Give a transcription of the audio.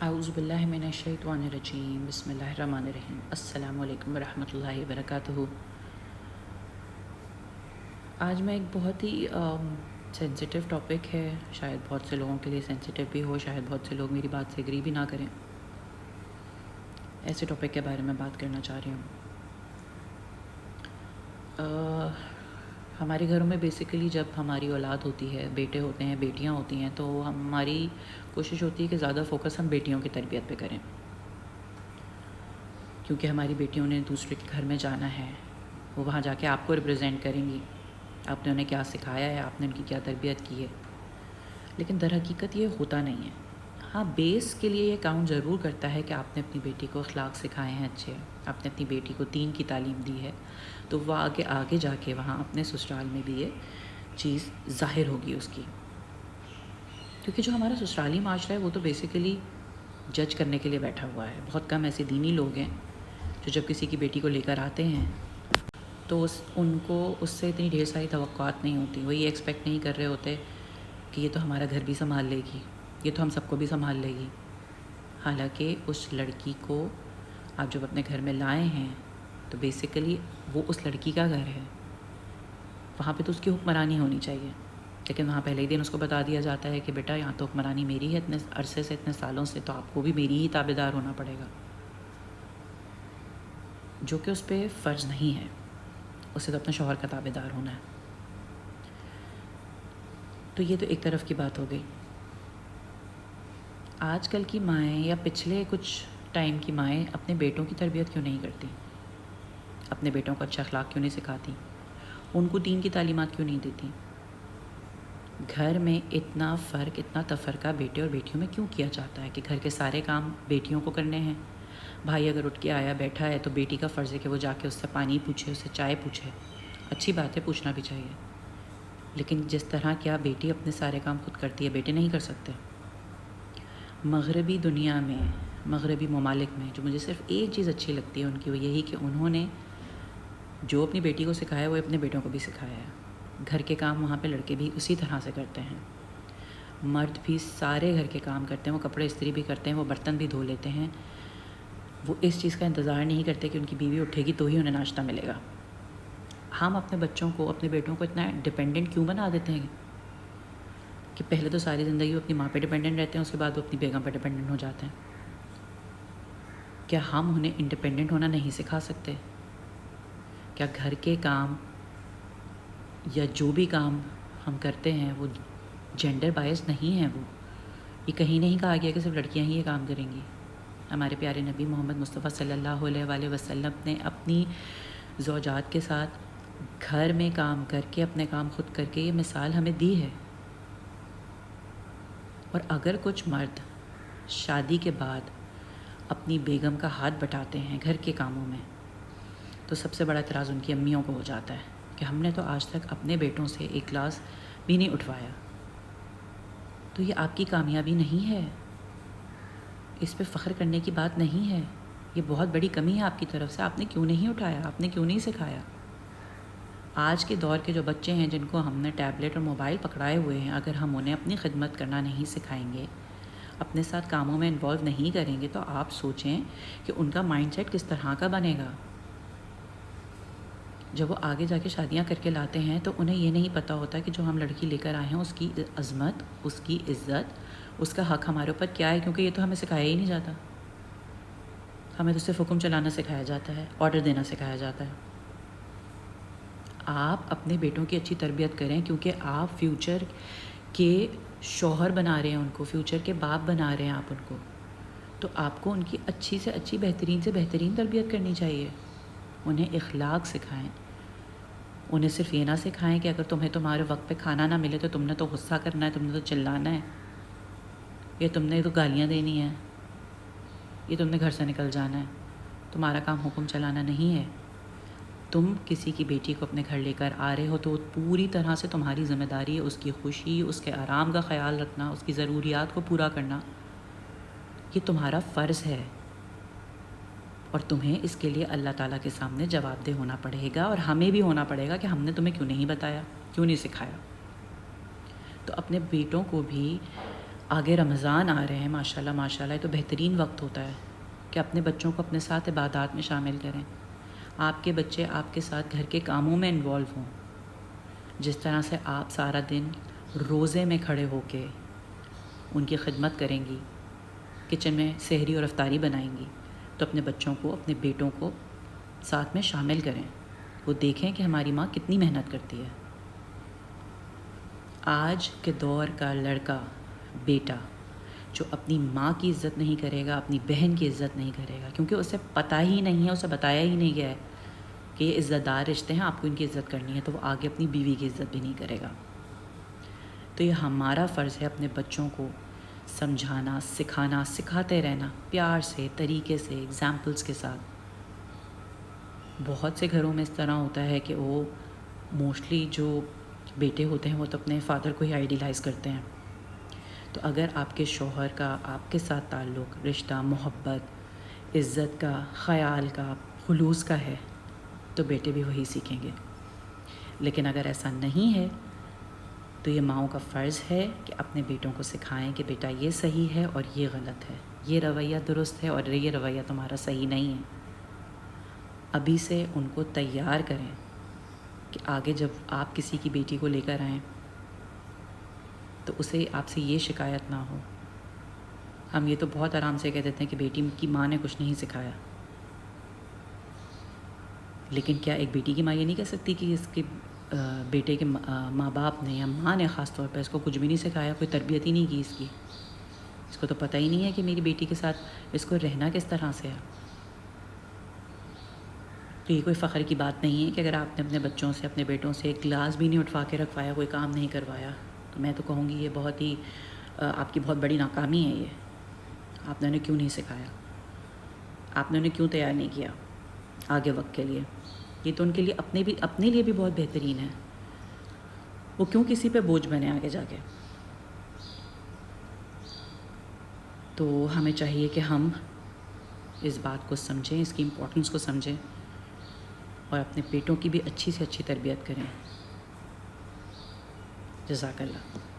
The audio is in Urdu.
اعوذ باللہ من الشیطان الرجیم، بسم اللہ الرحمن الرحیم۔ السلام علیکم ورحمۃ اللہ وبرکاتہ۔ آج میں ایک بہت ہی سینسیٹیو ٹاپک ہے، شاید بہت سے لوگوں کے لیے سینسیٹیو بھی ہو، شاید بہت سے لوگ میری بات سے ایگری بھی نہ کریں۔ ایسے ٹاپک کے بارے میں بات کرنا چاہ رہی ہوں۔ ہمارے گھروں میں بیسیکلی جب ہماری اولاد ہوتی ہے، بیٹے ہوتے ہیں، بیٹیاں ہوتی ہیں، تو ہماری کوشش ہوتی ہے کہ زیادہ فوکس ہم بیٹیوں کی تربیت پہ کریں، کیونکہ ہماری بیٹیوں نے دوسرے کے گھر میں جانا ہے، وہ وہاں جا کے آپ کو ریپرزینٹ کریں گی، آپ نے انہیں کیا سکھایا ہے، آپ نے ان کی کیا تربیت کی ہے۔ لیکن در حقیقت یہ ہوتا نہیں ہے۔ ہاں، بیس کے لیے یہ کاؤنٹ ضرور کرتا ہے کہ آپ نے اپنی بیٹی کو اخلاق سکھائے ہیں اچھے، آپ نے اپنی بیٹی کو دین کی تعلیم دی ہے، تو وہ آگے جا کے وہاں اپنے سسرال میں بھی یہ چیز ظاہر ہوگی اس کی، کیونکہ جو ہمارا سسرالی معاشرہ ہے وہ تو بیسیکلی جج کرنے کے لیے بیٹھا ہوا ہے۔ بہت کم ایسے دینی لوگ ہیں جو جب کسی کی بیٹی کو لے کر آتے ہیں تو ان کو اس سے اتنی ڈھیر ساری توقعات نہیں ہوتی، وہ یہ ایکسپیکٹ نہیں کر رہے ہوتے کہ یہ تو ہمارا گھر بھی سنبھال لے گی، یہ تو ہم سب کو بھی سنبھال لے گی۔ حالانکہ اس لڑکی کو آپ جب اپنے گھر میں لائے ہیں تو بیسیکلی وہ اس لڑکی کا گھر ہے، وہاں پہ تو اس کی حکمرانی ہونی چاہیے، لیکن وہاں پہلے ہی دن اس کو بتا دیا جاتا ہے کہ بیٹا یہاں تو حکمرانی میری ہے، اتنے عرصے سے، اتنے سالوں سے، تو آپ کو بھی میری ہی تابع دار ہونا پڑے گا، جو کہ اس پہ فرض نہیں ہے، اسے تو اپنے شوہر کا تابع دار ہونا ہے۔ تو یہ تو ایک طرف کی بات ہو گئی۔ آج کل کی مائیں یا پچھلے کچھ ٹائم کی مائیں اپنے بیٹوں کی تربیت کیوں نہیں کرتی؟ اپنے بیٹوں کو اچھا اخلاق کیوں نہیں سکھاتی؟ ان کو دین کی تعلیمات کیوں نہیں دیتی؟ گھر میں اتنا فرق، اتنا تفرقہ بیٹے اور بیٹیوں میں کیوں کیا جاتا ہے کہ گھر کے سارے کام بیٹیوں کو کرنے ہیں؟ بھائی اگر اٹھ کے آیا بیٹھا ہے تو بیٹی کا فرض ہے کہ وہ جا کے اس سے پانی پوچھے، اس سے چائے پوچھے۔ اچھی بات ہے، پوچھنا بھی چاہیے، لیکن جس طرح کیا بیٹی اپنے سارے کام خود کرتی ہے، بیٹے نہیں کر سکتے؟ مغربی دنیا میں، مغربی ممالک میں جو مجھے صرف ایک چیز اچھی لگتی ہے ان کی، وہ یہی کہ انہوں نے جو اپنی بیٹی کو سکھایا وہ اپنے بیٹوں کو بھی سکھایا ہے۔ گھر کے کام وہاں پہ لڑکے بھی اسی طرح سے کرتے ہیں، مرد بھی سارے گھر کے کام کرتے ہیں، وہ کپڑے استری بھی کرتے ہیں، وہ برتن بھی دھو لیتے ہیں، وہ اس چیز کا انتظار نہیں کرتے کہ ان کی بیوی اٹھے گی تو ہی انہیں ناشتہ ملے گا۔ ہم اپنے بچوں کو، اپنے بیٹوں کو اتنا ڈپینڈنٹ کیوں بنا دیتے ہیں کہ پہلے تو ساری زندگی وہ اپنی ماں پہ ڈپینڈنٹ رہتے ہیں، اس کے بعد وہ اپنی بیگم پہ ڈپینڈنٹ ہو جاتے ہیں۔ کیا ہم انہیں انڈیپینڈنٹ ہونا نہیں سکھا سکتے؟ کیا گھر کے کام یا جو بھی کام ہم کرتے ہیں وہ جینڈر بائز نہیں ہیں؟ وہ یہ کہیں نہیں کہا گیا کہ صرف لڑکیاں ہی یہ کام کریں گی۔ ہمارے پیارے نبی محمد مصطفیٰ صلی اللہ علیہ وآلہ وسلم نے اپنی زوجات کے ساتھ گھر میں کام کر کے، اپنے کام خود کر کے یہ مثال ہمیں دی ہے۔ اور اگر کچھ مرد شادی کے بعد اپنی بیگم کا ہاتھ بٹاتے ہیں گھر کے کاموں میں، تو سب سے بڑا اعتراض ان کی امیوں کو ہو جاتا ہے کہ ہم نے تو آج تک اپنے بیٹوں سے ایک گلاس بھی نہیں اٹھوایا۔ تو یہ آپ کی کامیابی نہیں ہے، اس پہ فخر کرنے کی بات نہیں ہے، یہ بہت بڑی کمی ہے آپ کی طرف سے۔ آپ نے کیوں نہیں اٹھایا؟ آپ نے کیوں نہیں سکھایا؟ آج کے دور کے جو بچے ہیں جن کو ہم نے ٹیبلٹ اور موبائل پکڑائے ہوئے ہیں، اگر ہم انہیں اپنی خدمت کرنا نہیں سکھائیں گے، اپنے ساتھ کاموں میں انوالو نہیں کریں گے، تو آپ سوچیں کہ ان کا مائنڈ سیٹ کس طرح کا بنے گا۔ جب وہ آگے جا کے شادیاں کر کے لاتے ہیں تو انہیں یہ نہیں پتہ ہوتا کہ جو ہم لڑکی لے کر آئے ہیں اس کی عظمت، اس کی عزت، اس کا حق ہمارے اوپر کیا ہے، کیونکہ یہ تو ہمیں سکھایا ہی نہیں جاتا۔ ہمیں تو صرف حکم چلانا سکھایا جاتا ہے، آرڈر دینا سکھایا جاتا ہے۔ آپ اپنے بیٹوں کی اچھی تربیت کریں، کیونکہ آپ فیوچر کے شوہر بنا رہے ہیں ان کو، فیوچر کے باپ بنا رہے ہیں آپ ان کو، تو آپ کو ان کی اچھی سے اچھی، بہترین سے بہترین تربیت کرنی چاہیے۔ انہیں اخلاق سکھائیں، انہیں صرف یہ نہ سکھائیں کہ اگر تمہیں تمہارے وقت پہ کھانا نہ ملے تو تم نے تو غصہ کرنا ہے، تم نے تو چلانا ہے، یا تم نے تو گالیاں دینی ہیں، یہ تم نے گھر سے نکل جانا ہے۔ تمہارا کام حکم چلانا نہیں ہے۔ تم کسی کی بیٹی کو اپنے گھر لے کر آ رہے ہو تو پوری طرح سے تمہاری ذمہ داری ہے اس کی خوشی، اس کے آرام کا خیال رکھنا، اس کی ضروریات کو پورا کرنا، یہ تمہارا فرض ہے، اور تمہیں اس کے لیے اللہ تعالیٰ کے سامنے جواب دہ ہونا پڑے گا، اور ہمیں بھی ہونا پڑے گا کہ ہم نے تمہیں کیوں نہیں بتایا، کیوں نہیں سکھایا۔ تو اپنے بیٹوں کو بھی آگے رمضان آ رہے ہیں، ماشاءاللہ ماشاءاللہ، یہ تو بہترین وقت ہوتا ہے کہ اپنے بچوں کو اپنے ساتھ عبادات میں شامل کریں. آپ کے بچے آپ کے ساتھ گھر کے کاموں میں انوالو ہوں. جس طرح سے آپ سارا دن روزے میں کھڑے ہو کے ان کی خدمت کریں گی، کچن میں سحری اور افطاری بنائیں گی، تو اپنے بچوں کو، اپنے بیٹوں کو ساتھ میں شامل کریں. وہ دیکھیں کہ ہماری ماں کتنی محنت کرتی ہے. آج کے دور کا لڑکا، بیٹا جو اپنی ماں کی عزت نہیں کرے گا، اپنی بہن کی عزت نہیں کرے گا، کیونکہ اسے پتہ ہی نہیں ہے، اسے بتایا ہی نہیں گیا ہے کہ یہ عزت دار رشتے ہیں، آپ کو ان کی عزت کرنی ہے، تو وہ آگے اپنی بیوی کی عزت بھی نہیں کرے گا. تو یہ ہمارا فرض ہے اپنے بچوں کو سمجھانا، سکھانا، سکھاتے رہنا، پیار سے، طریقے سے، ایگزامپلس کے ساتھ. بہت سے گھروں میں اس طرح ہوتا ہے کہ وہ موسٹلی جو بیٹے ہوتے ہیں وہ تو اپنے فادر کو ہی آئیڈیلائز کرتے ہیں. تو اگر آپ کے شوہر کا آپ کے ساتھ تعلق، رشتہ، محبت، عزت کا، خیال کا، خلوص کا ہے تو بیٹے بھی وہی سیکھیں گے. لیکن اگر ایسا نہیں ہے تو یہ ماؤں کا فرض ہے کہ اپنے بیٹوں کو سکھائیں کہ بیٹا یہ صحیح ہے اور یہ غلط ہے، یہ رویہ درست ہے اور یہ رویہ تمہارا صحیح نہیں ہے. ابھی سے ان کو تیار کریں کہ آگے جب آپ کسی کی بیٹی کو لے کر آئیں تو اسے آپ سے یہ شکایت نہ ہو. ہم یہ تو بہت آرام سے کہہ دیتے ہیں کہ بیٹی کی ماں نے کچھ نہیں سکھایا، لیکن کیا ایک بیٹی کی ماں یہ نہیں کہہ سکتی کہ اس کے بیٹے کے ماں باپ نے یا ماں نے خاص طور پہ اس کو کچھ بھی نہیں سکھایا، کوئی تربیت ہی نہیں کی اس کی، اس کو تو پتہ ہی نہیں ہے کہ میری بیٹی کے ساتھ اس کو رہنا کس طرح سے ہے. تو یہ کوئی فخر کی بات نہیں ہے کہ اگر آپ نے اپنے بچوں سے، اپنے بیٹوں سے ایک گلاس بھی نہیں اٹھوا کے رکھوایا، کوئی کام نہیں کروایا، تو میں تو کہوں گی یہ بہت ہی آپ کی بہت بڑی ناکامی ہے. یہ آپ نے انہیں کیوں نہیں سکھایا، آپ نے انہیں کیوں تیار نہیں کیا آگے وقت کے لیے. یہ تو ان کے لیے اپنے لیے بھی بہت بہترین ہے. وہ کیوں کسی پہ بوجھ بنے آگے جا کے. تو ہمیں چاہیے کہ ہم اس بات کو سمجھیں، اس کی امپورٹنس کو سمجھیں اور اپنے بیٹوں کی بھی اچھی سے اچھی تربیت کریں. جزاک اللہ.